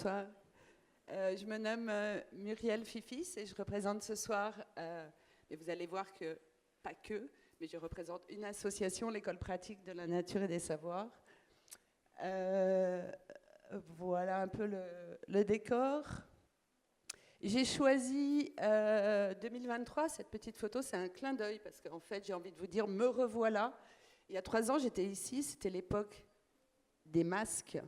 bonsoir. Je me nomme Muriel Fifis et je représente ce soir, et vous allez voir que, pas que, mais je représente une association, l'École pratique de la nature et des savoirs. Voilà un peu le décor. J'ai choisi 2023, cette petite photo, c'est un clin d'œil, parce qu'en fait, j'ai envie de vous dire, me revoilà. Il y a 3 ans, j'étais ici, c'était l'époque des masques.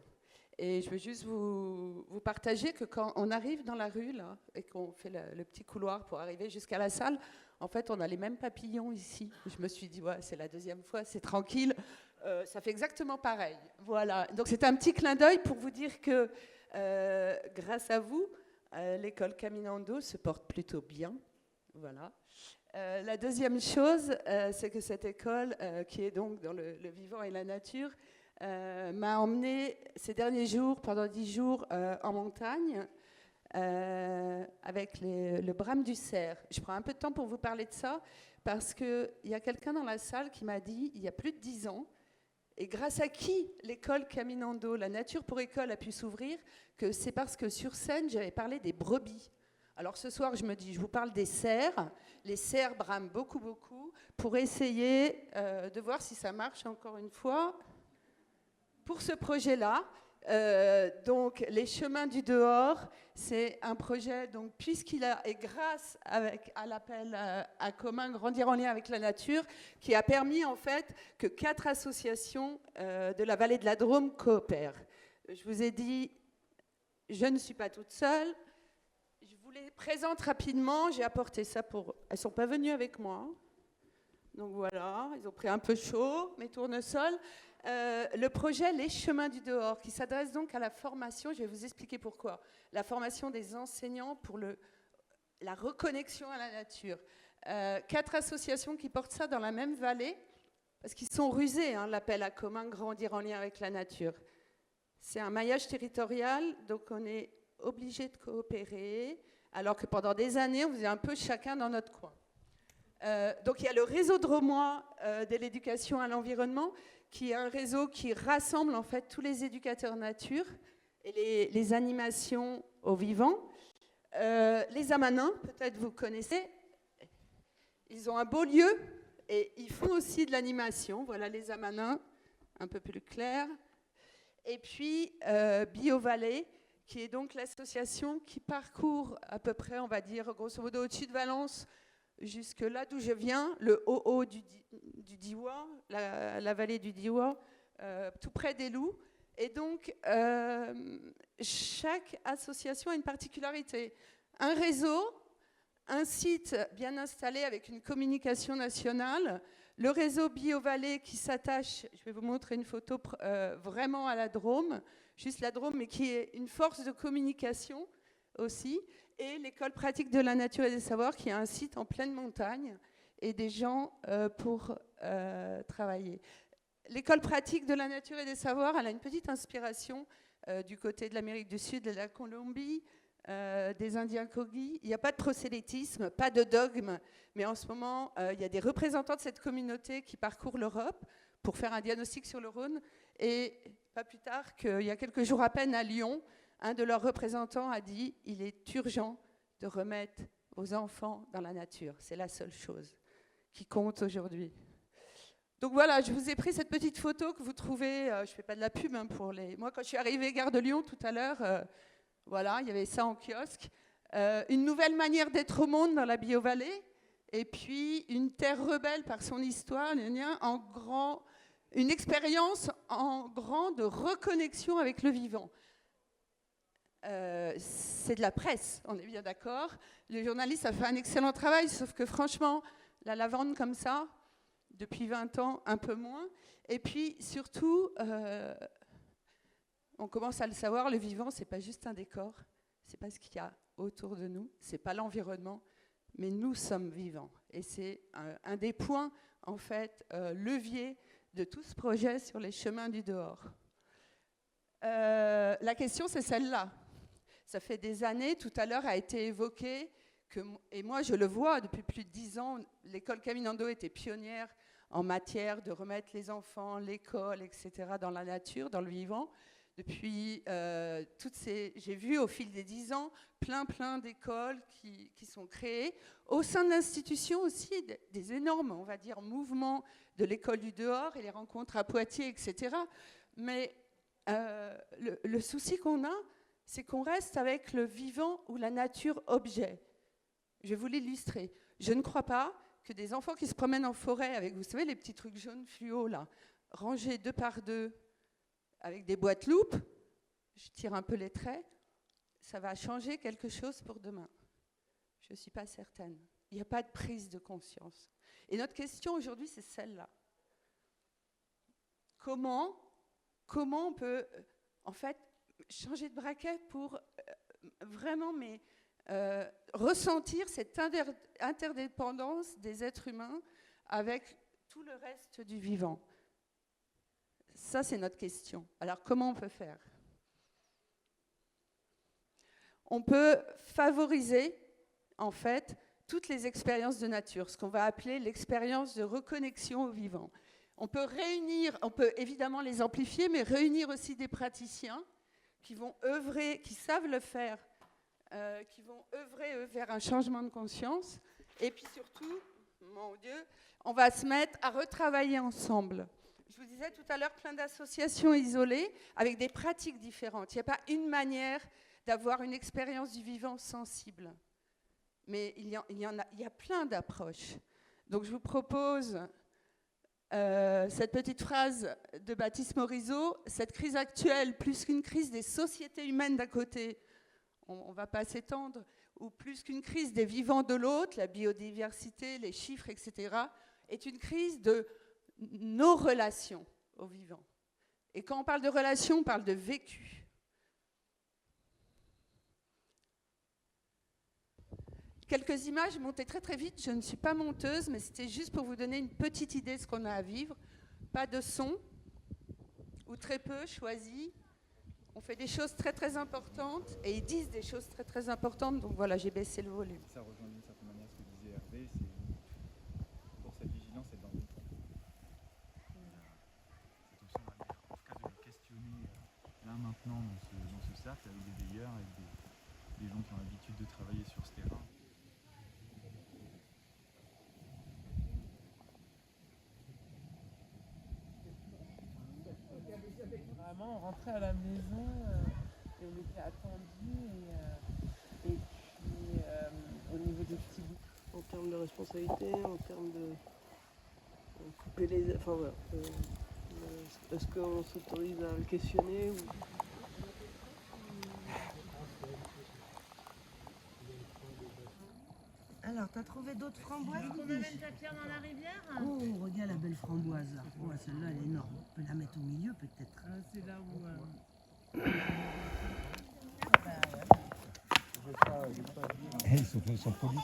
Et je veux juste vous partager que quand on arrive dans la rue, là, et qu'on fait le petit couloir pour arriver jusqu'à la salle, en fait, on a les mêmes papillons ici. Je me suis dit, ouais, c'est la 2e fois, c'est tranquille. Ça fait exactement pareil. Voilà. Donc, c'est un petit clin d'œil pour vous dire que, grâce à vous, l'école Caminando se porte plutôt bien. Voilà. La deuxième chose, c'est que cette école, qui est donc dans le vivant et la nature, m'a emmenée ces derniers jours, pendant 10 jours, en montagne, avec le brame du cerf. Je prends un peu de temps pour vous parler de ça, parce qu'il y a quelqu'un dans la salle qui m'a dit, il y a plus de 10 ans, et grâce à qui l'école Caminando, la nature pour école, a pu s'ouvrir, que c'est parce que sur scène, j'avais parlé des brebis. Alors ce soir, je me dis, je vous parle des cerfs. Les cerfs brament beaucoup, beaucoup, pour essayer de voir si ça marche encore une fois. Pour ce projet-là, donc les chemins du dehors, c'est un projet, donc, puisqu'il est grâce à l'appel à commun Grandir en lien avec la nature, qui a permis en fait que 4 associations de la vallée de la Drôme coopèrent. Je vous ai dit, je ne suis pas toute seule. Je vous les présente rapidement. J'ai apporté ça pour... Elles ne sont pas venues avec moi. Donc voilà, ils ont pris un peu chaud, mes tournesols. Le projet Les Chemins du dehors, qui s'adresse donc à la formation, je vais vous expliquer pourquoi. La formation des enseignants pour la reconnexion à la nature. 4 associations qui portent ça dans la même vallée, parce qu'ils sont rusés, hein, l'appel à commun Grandir en lien avec la nature. C'est un maillage territorial, donc on est obligé de coopérer, alors que pendant des années, on faisait un peu chacun dans notre coin. Donc il y a le réseau drômois de l'éducation à l'environnement, qui est un réseau qui rassemble en fait tous les éducateurs nature et les animations au vivant. Les Amanins, peut-être vous connaissez, ils ont un beau lieu et ils font aussi de l'animation. Voilà les Amanins, un peu plus clair. Et puis BioVallée, qui est donc l'association qui parcourt à peu près, on va dire, grosso modo, au-dessus de Valence, jusque là d'où je viens, le haut du Diois, la vallée du Diois, tout près des Loups. Et donc, chaque association a une particularité. Un réseau, un site bien installé avec une communication nationale, le réseau BioVallée qui s'attache, je vais vous montrer une photo vraiment à la Drôme, juste la Drôme, mais qui est une force de communication aussi, et l'école pratique de la nature et des savoirs qui a un site en pleine montagne et des gens pour travailler. L'école pratique de la nature et des savoirs, elle a une petite inspiration du côté de l'Amérique du Sud, de la Colombie, des Indiens Kogi. Il n'y a pas de prosélytisme, pas de dogme, mais en ce moment, il y a des représentants de cette communauté qui parcourent l'Europe pour faire un diagnostic sur le Rhône. Et pas plus tard qu'il y a quelques jours à peine à Lyon, un de leurs représentants a dit « Il est urgent de remettre vos enfants dans la nature. C'est la seule chose qui compte aujourd'hui. » Donc voilà, je vous ai pris cette petite photo que vous trouvez, je ne fais pas de la pub hein, pour les... Moi, quand je suis arrivée gare de Lyon tout à l'heure, voilà, il y avait ça en kiosque. Une nouvelle manière d'être au monde dans la BioVallée, et puis une terre rebelle par son histoire, une expérience en grand de reconnexion avec le vivant. C'est de la presse, on est bien d'accord. Le journaliste a fait un excellent travail, sauf que franchement, la lavande comme ça, depuis 20 ans, un peu moins. Et puis surtout, on commence à le savoir, le vivant, c'est pas juste un décor, c'est pas ce qu'il y a autour de nous, c'est pas l'environnement, mais nous sommes vivants. Et c'est un des points, en fait, levier de tout ce projet sur les chemins du dehors. La question, c'est celle-là. Ça fait des années, tout à l'heure a été évoqué, et moi je le vois depuis plus de 10 ans, l'école Caminando était pionnière en matière de remettre les enfants, l'école, etc. dans la nature, dans le vivant. Depuis j'ai vu au fil des 10 ans plein d'écoles qui sont créées. Au sein de l'institution aussi, des énormes, on va dire, mouvements de l'école du dehors et les rencontres à Poitiers, etc. Mais le souci qu'on a, c'est qu'on reste avec le vivant ou la nature objet. Je vais vous l'illustrer. Je ne crois pas que des enfants qui se promènent en forêt avec, vous savez, les petits trucs jaunes fluo, là, rangés 2 par 2, avec des boîtes loupes, je tire un peu les traits, ça va changer quelque chose pour demain. Je ne suis pas certaine. Il n'y a pas de prise de conscience. Et notre question aujourd'hui, c'est celle-là. Comment on peut, en fait, changer de braquet pour vraiment ressentir cette interdépendance des êtres humains avec tout le reste du vivant? Ça, c'est notre question. Alors, comment on peut faire? On peut favoriser, en fait, toutes les expériences de nature, ce qu'on va appeler l'expérience de reconnexion au vivant. On peut évidemment les amplifier, mais réunir aussi des praticiens qui vont œuvrer, qui savent le faire, qui vont œuvrer vers un changement de conscience. Et puis surtout, mon Dieu, on va se mettre à retravailler ensemble. Je vous disais tout à l'heure, plein d'associations isolées avec des pratiques différentes. Il n'y a pas une manière d'avoir une expérience du vivant sensible. Mais il y a plein d'approches. Donc je vous propose cette petite phrase de Baptiste Morisot: cette crise actuelle, plus qu'une crise des sociétés humaines d'un côté, on ne va pas s'étendre, ou plus qu'une crise des vivants de l'autre, la biodiversité, les chiffres, etc., est une crise de nos relations au vivant. Et quand on parle de relations, on parle de vécu. Quelques images montées très très vite, je ne suis pas monteuse, mais c'était juste pour vous donner une petite idée de ce qu'on a à vivre. Pas de son, ou très peu, choisi. On fait des choses très très importantes, et ils disent des choses très très importantes, donc voilà, j'ai baissé le volume. Ça rejoint d'une certaine manière ce que disait Hervé, c'est pour cette vigilance et dans le temps. Cette option, en tout cas de le questionner là maintenant dans ce cercle, avec des veilleurs, avec des gens qui ont l'habitude de travailler sur ce terrain. Vraiment, on rentrait à la maison et on était attendus et puis au niveau des petits bouts. En termes de responsabilité, en termes de couper les... Enfin voilà. Est-ce qu'on s'autorise à le questionner ou... Alors, t'as trouvé d'autres framboises? On amène ta pierre dans la rivière? Oh, regarde la belle framboise là. Oh, celle-là, elle est énorme. On peut la mettre au milieu peut-être. Ah, c'est là où... Ils sont polis.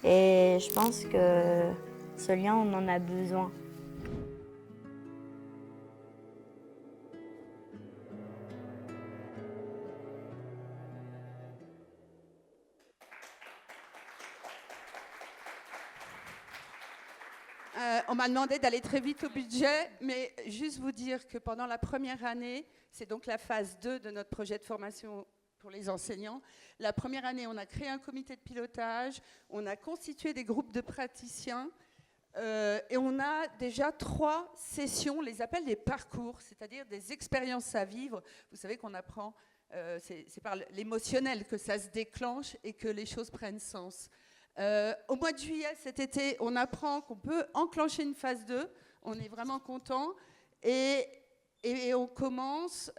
Et je pense que ce lien, on en a besoin. On m'a demandé d'aller très vite au budget, mais juste vous dire que pendant la première année, c'est donc la phase 2 de notre projet de formation pour les enseignants. La première année, on a créé un comité de pilotage, on a constitué des groupes de praticiens et on a déjà 3 sessions, on les appelle des parcours, c'est-à-dire des expériences à vivre. Vous savez qu'on apprend, c'est par l'émotionnel que ça se déclenche et que les choses prennent sens. Au mois de juillet, cet été, on apprend qu'on peut enclencher une phase 2. On est vraiment content. Et on commence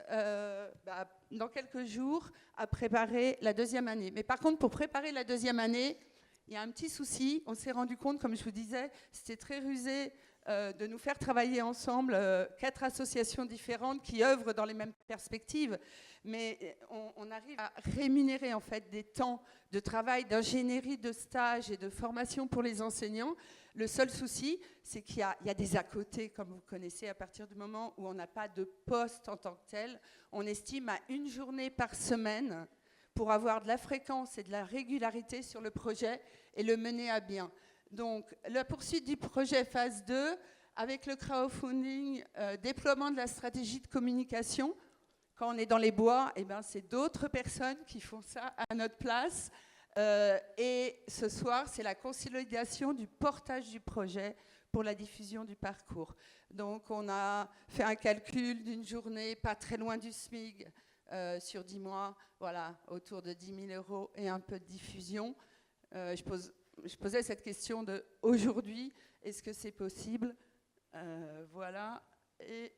dans quelques jours à préparer la deuxième année. Mais par contre, pour préparer la deuxième année, il y a un petit souci. On s'est rendu compte, comme je vous disais, c'était très rusé de nous faire travailler ensemble 4 associations différentes qui œuvrent dans les mêmes perspectives. Mais on arrive à rémunérer en fait des temps de travail, d'ingénierie, de stage et de formation pour les enseignants. Le seul souci, c'est qu'il y a des à côté, comme vous connaissez, à partir du moment où on n'a pas de poste en tant que tel. On estime à 1 journée par semaine pour avoir de la fréquence et de la régularité sur le projet et le mener à bien. Donc, la poursuite du projet phase 2, avec le crowdfunding, déploiement de la stratégie de communication. Quand on est dans les bois, eh ben, c'est d'autres personnes qui font ça à notre place. Et ce soir, c'est la consolidation du portage du projet pour la diffusion du parcours. Donc, on a fait un calcul d'une journée pas très loin du SMIC sur 10 mois, voilà, autour de 10 000 € et un peu de diffusion. Je posais cette question de aujourd'hui, est-ce que c'est possible? Voilà. Et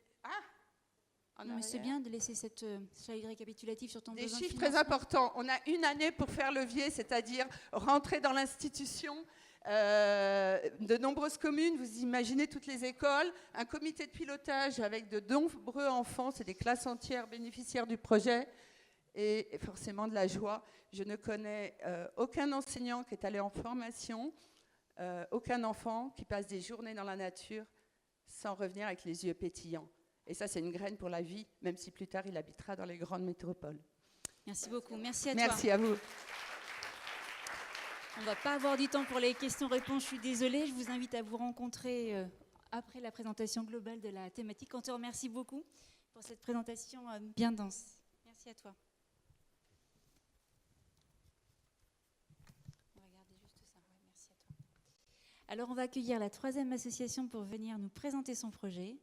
Non, mais c'est bien de laisser cette slide récapitulative sur ton des besoin de chiffres très financement. importants. On a 1 année pour faire levier, c'est-à-dire rentrer dans l'institution. De nombreuses communes, vous imaginez toutes les écoles, un comité de pilotage avec de nombreux enfants, c'est des classes entières bénéficiaires du projet, et forcément de la joie. Je ne connais aucun enseignant qui est allé en formation, aucun enfant qui passe des journées dans la nature sans revenir avec les yeux pétillants. Et ça, c'est une graine pour la vie, même si plus tard, il habitera dans les grandes métropoles. Merci beaucoup. Merci à toi. Merci à vous. On ne va pas avoir du temps pour les questions-réponses, je suis désolée. Je vous invite à vous rencontrer après la présentation globale de la thématique. On te remercie beaucoup pour cette présentation bien dense. Merci à toi. On va regarder juste ça. Ouais, merci à toi. Alors, on va accueillir la 3e association pour venir nous présenter son projet.